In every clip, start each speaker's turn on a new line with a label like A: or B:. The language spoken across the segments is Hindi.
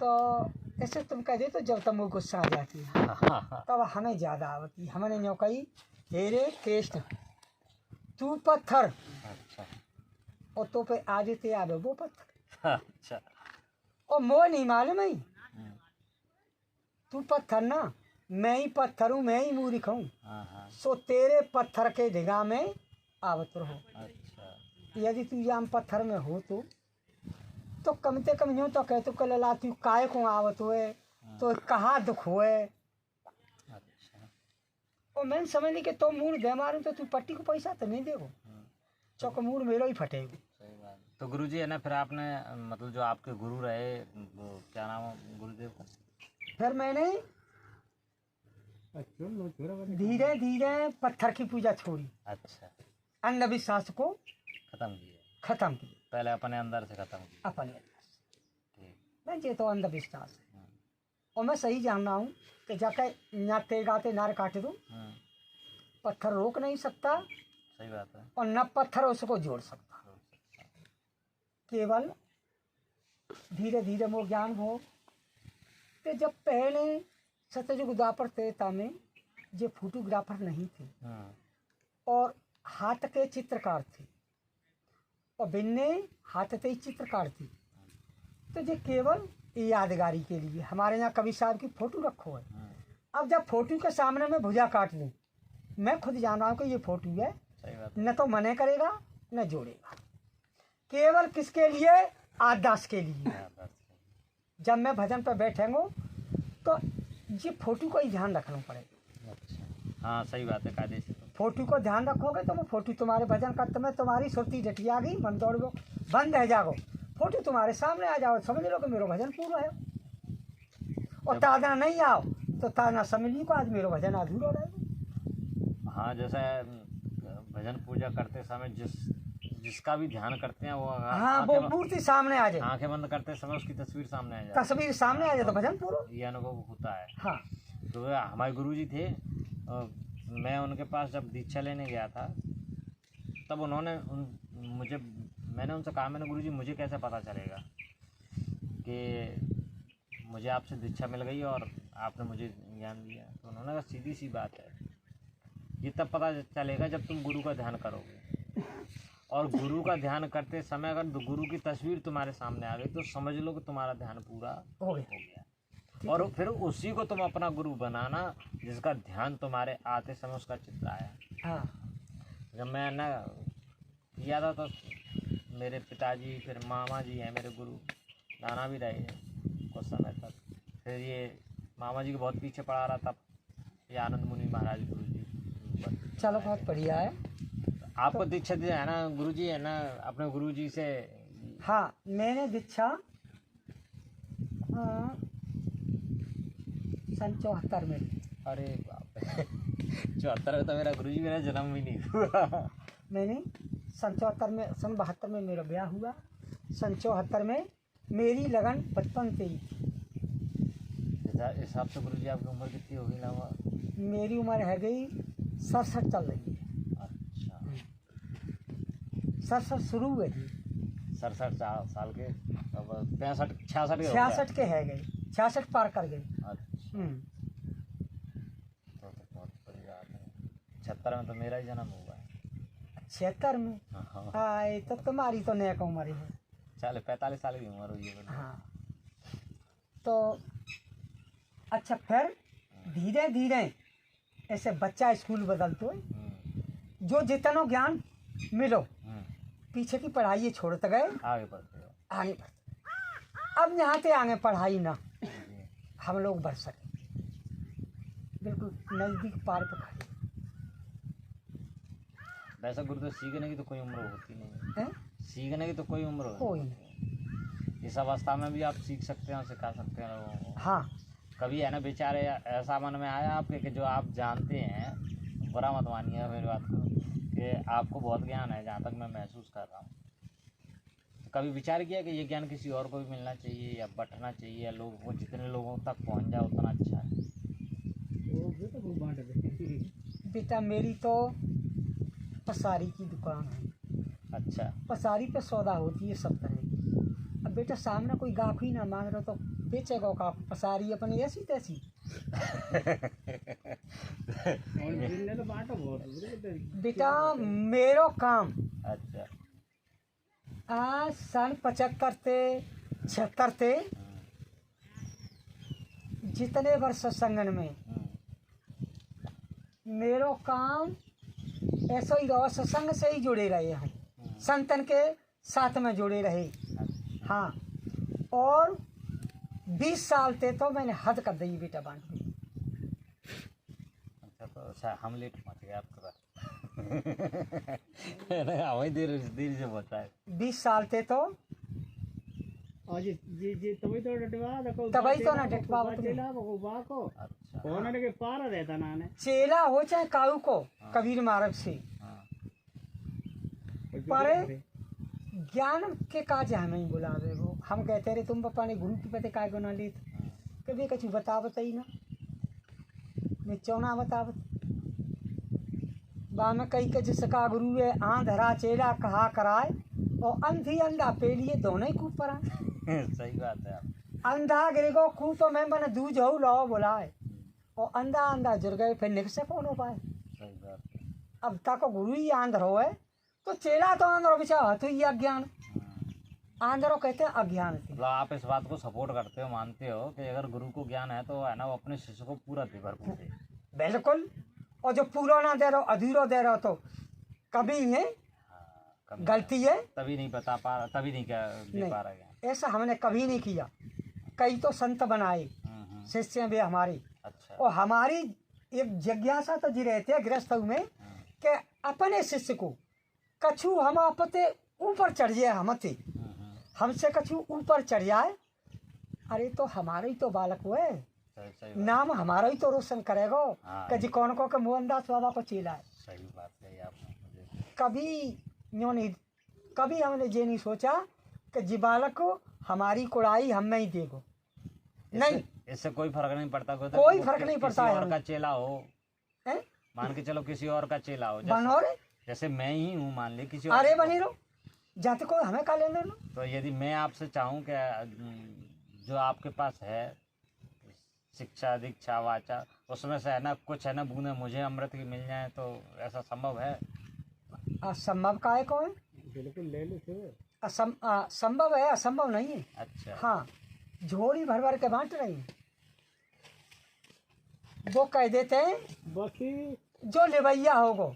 A: तो ऐसे तुम कह दे तो जब तक मुझे गुस्सा आ जाती है तब हमें ज़्यादा आवती। हमने न्यों कही हेरे कृष्ण तू पत्थर।
B: अच्छा
A: और तो पे आज ते आवे वो पत्थर।
B: अच्छा
A: और मोह नहीं मालूम है तू पत्थर ना, मैं ही पत्थर हूँ, मैं ही मूर्ख हूँ। सो तेरे पत्थर के ढिगा में आवत रहो।
B: अच्छा
A: यदि तू जाम पत्थर में हो तो कम से कम यूँ तो कह तो कल ला तू काय को आवत हुए तो कहाँ दुख हुए।
B: अच्छा
A: और मैंने समझ ली कि तो मूड दे मारूँ तो तू पट्टी को पैसा तो नहीं देगो, चौक मूड मेरा ही फटेगा।
B: सही बात। तो गुरुजी है ना, फिर आपने मतलब जो आपके गुरु रहे वो क्या नाम है गुरुदेव का?
A: फिर मैंने धीरे धीरे पत्थर की पूजा छोड़ी।
B: अच्छा
A: अंधविश्वास को खत्म किया।
B: पहले अपने अंदर से खत्म किया।
A: अपने
B: ठीक।
A: मैं ये तो अंधविश्वास है। और मैं सही जान रहा हूँ कि जाकर नाते गाते नार काट दूँ, पत्थर रोक नहीं सकता।
B: सही बात है।
A: और न पत्थर उसको जोड़ सकता। केवल धीरे धीरे वो ज्ञान हो कि जब पहले सत्ययुग द्वापर त्रेता में ये फोटोग्राफर नहीं थे और हाथ के चित्रकार थे और बिन्ने हाथ के चित्रकार थे, तो ये केवल यादगारी के लिए हमारे यहाँ कवि साहब की फोटो रखो है। अब जब फोटो के सामने में भुजा काट दूँ, मैं खुद जान रहा हूँ कि ये फोटो है, न तो मने करेगा न जोड़ेगा। केवल किसके लिए? आदास के लिए। जब मैं भजन पर बैठेंगे तो ये फोटो का ही ध्यान रखना पड़ेगा।
B: अच्छा हाँ सही बात है। कायदे से
A: फोटो को ध्यान रखोगे तो वो फोटो तुम्हारे भजन करते में तुम्हारी सुरती डटिया गई, मन दौड़ गो, बंद रह जाओ, फोटो तुम्हारे सामने आ जाओ, समझ लो कि मेरा भजन पूरा है। और ताजा नहीं आओ तो ताजा समझ ली को आज मेरा भजन अधूरा रहेगा।
B: हाँ जैसे भजन पूजा करते समय जिसका भी ध्यान करते हैं वो
A: हाँ वो मूर्ति सामने आ जाए,
B: आंखें बंद करते समय उसकी तस्वीर सामने आ जाए,
A: तस्वीर सामने आ जाए तो भजन पूरा।
B: ये अनुभव होता है।
A: हाँ
B: तो हमारे गुरुजी थे, मैं उनके पास जब दीक्षा लेने गया था तब उन्होंने मैंने उनसे कहा, मैंने गुरुजी मुझे कैसे पता चलेगा कि मुझे आपसे दीक्षा मिल गई और आपने मुझे ज्ञान दिया? तो उन्होंने कहा सीधी सी बात है, ये तब पता चलेगा जब तुम गुरु का ध्यान करोगे। और गुरु का ध्यान करते समय अगर गुरु की तस्वीर तुम्हारे सामने आ गई तो समझ लो कि तुम्हारा ध्यान पूरा हो गया। और फिर उसी को तुम अपना गुरु बनाना जिसका ध्यान तुम्हारे आते समय उसका चित्र आया।
A: हाँ
B: जब मैं ना किया था तो मेरे पिताजी फिर मामा जी हैं मेरे गुरु, नाना भी रहे कुछ समय तक। फिर ये मामा जी के बहुत पीछे पड़ा रहा था ये आनंद मुनि महाराज गुरु जी।
A: चलो बहुत बढ़िया है।
B: आपको दीक्षा दिया है ना गुरुजी, है ना अपने गुरुजी से?
A: हाँ मैंने दीक्षा सन 74 में।
B: अरे बाप रे 74 में तो मेरा गुरुजी, मेरा जन्म भी नहीं हुआ।
A: मैंने सन 74 में, सन 72 में मेरा ब्याह हुआ, सन 74 में मेरी लगन बचपन से ही थी।
B: इस हिसाब से गुरुजी आपकी उम्र कितनी होगी ना?
A: मेरी उम्र है गई 67 चल रही है। 67 शुरू हुए थी।
B: 67 साल के, अब 65
A: 66 के है गए, 66 पार कर गए।
B: अच्छा तो बहुत बड़ी बात है। 76 में तो मेरा ही जन्म हुआ है। 76
A: में? हाँ तो तुम्हारी तो नेक उम्र है।
B: चले 45 साल की उम्र हुई है।
A: हाँ तो अच्छा फिर धीरे धीरे ऐसे बच्चा स्कूल बदलते हो, जो जितना ज्ञान मिलो पीछे की पढ़ाई छोड़ते गए, आगे बढ़ते। अब यहाँ से आगे पढ़ाई ना हम लोग बढ़ सके, बिल्कुल नज़दीक पार पे खड़े।
B: वैसा गुरु तो सीखने की तो कोई उम्र होती नहीं है, सीखने की तो कोई उम्र
A: कोई नहीं।
B: इस अवस्था में भी आप सीख सकते हैं, सिखा सकते हैं लोगों को।
A: हाँ
B: कभी है ना बेचारे ऐसा मन में आया आपके कि जो आप जानते हैं, बुरा मत मानिए मेरी बात को, कि आपको बहुत ज्ञान है जहाँ तक मैं महसूस कर रहा हूँ, तो कभी विचार किया कि ये ज्ञान किसी और को भी मिलना चाहिए या बंटना चाहिए, या लोगों को जितने लोगों तक पहुँच जाए उतना अच्छा है?
A: बेटा मेरी तो पसारी की दुकान है।
B: अच्छा।
A: पसारी पे सौदा होती है सब तरह की। अब बेटा सामने कोई गाहक ही ना मांग रहा तो बेचेगो का पसारी अपनी ऐसी तैसी। बेटा मेरो काम
B: अच्छा।
A: आज सन 75 ते 76 ते जितने वर्ष संगन में मेरो काम ऐसा ही रहो, सत्संग से ही जुड़े रहे हम, संतन के साथ में जुड़े रहे। हाँ, और 20 साल ते तो मैंने हद कर दी बेटा बांट दी।
B: अच्छा, तो अच्छा हम लेट पहुँच गए आपके पास। हमें देर से बताए।
A: 20 साल ते तो
C: तभी तो
A: ना डटवा
B: अच्छा।
C: होने के पार रहता ना ने
A: चेला हो चाहे काऊ को कबीर मार्ग से,
B: हाँ।
A: पर ज्ञान के काज हमें ही बुलावे वो। हम कहते रहे तुम पापा ने गुरु की पते काय गुना ली कभी कछु बतावत ही ना, मैं चौना बतावत बा में कई के जिसका गुरु है आंधरा चेला कहा कराए, और अंधी अंधा पे लिए दोनों ही कूप पर आए।
B: सही बात है आप।
A: अंधा गिरेगो कूप में मन दूज हो लो बुलाए, और अंधा अंधा जुड़ गए फिर निकसे कौन हो पाए।
B: सही बात है।
A: अब तक गुरु ही आंध्र हो है तो चेला तो आंध्र बेचारा तो ये अज्ञान, आंध्रो कहते हैं अज्ञान से।
B: मतलब आप इस बात को सपोर्ट करते हो, मानते हो कि अगर गुरु को ज्ञान है तो है ना वो अपने शिष्य को पूरा दे, भरपूर दे।
A: बिल्कुल, और जो पूरा ना दे रहो अधूरो दे रहो तो कभी है
B: कभी
A: गलती है,
B: तभी नहीं बता पा रहा, तभी नहीं क्या दे पा रहा ज्ञान।
A: ऐसा हमने कभी नहीं किया। कई तो संत बनाए शिष्य भी हमारे,
B: अच्छा।
A: और हमारी एक जिज्ञासा तो जी रहती है गृहस्थ में कि अपने शिष्य को कछु हम आपते ऊपर चढ़ जाए, हमसे कछु ऊपर चढ़ जाए, अरे तो हमारा ही तो बालक हुए,
B: सही
A: नाम हमारा ही तो रोशन करेगा।
B: हाँ।
A: कि जी कौन को के मोहनदास बाबा को चेला है।
B: सही बात कही आपने मुझे।
A: कभी यूँ नहीं, कभी हमने ये नहीं सोचा कि जी बालक को हमारी कुड़ाई हम में ही देगो, नहीं।
B: इससे कोई फर्क नहीं पड़ता,
A: कोई फर्क नहीं पड़ता है
B: किसी और का चेला हो,
A: हैं?
B: मान के चलो किसी और का चेला हो,
A: बनो रे,
B: जैसे मैं ही हूँ मान ली किसी और
A: अरे
B: का।
A: बनी रहो, जाते कोई हमें का लेने लो।
B: तो यदि मैं आपसे चाहूँ कि जो आपके पास है शिक्षा दीक्षा वाचा, उसमें से है ना कुछ है ना बूंदे मुझे अमृत की मिल जाए, तो ऐसा संभव है?
A: असंभव का है कौन?
C: बिल्कुल ले लो
A: संभव है, असंभव नहीं है।
B: अच्छा।
A: हाँ, झोली भर भर के बांट रही है। वो कह देते हैं
C: बाकी
A: जो लेवैया होगो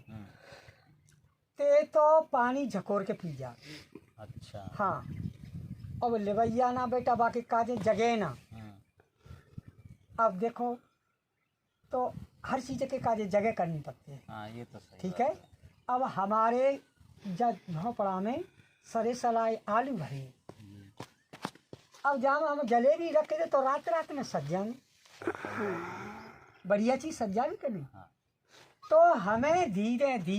A: ते तो पानी झकोर के पी जा।
B: अच्छा।
A: हाँ, अब लेवैया ना बेटा बाकी काजे जगह ना। अब देखो तो हर चीज़ के काजे जगह करनी पड़ती है।
B: हाँ, ये तो सही
A: ठीक है। अब हमारे जब झोपड़ा में सरे सलाई आलू भरे, अब जहाँ हम जलेबी रखे थे तो रात रात में सज जाएंगे, बढ़िया चीज़ सज जाएगी कि नहीं।
B: हाँ।
A: तो हमें धीरे धीरे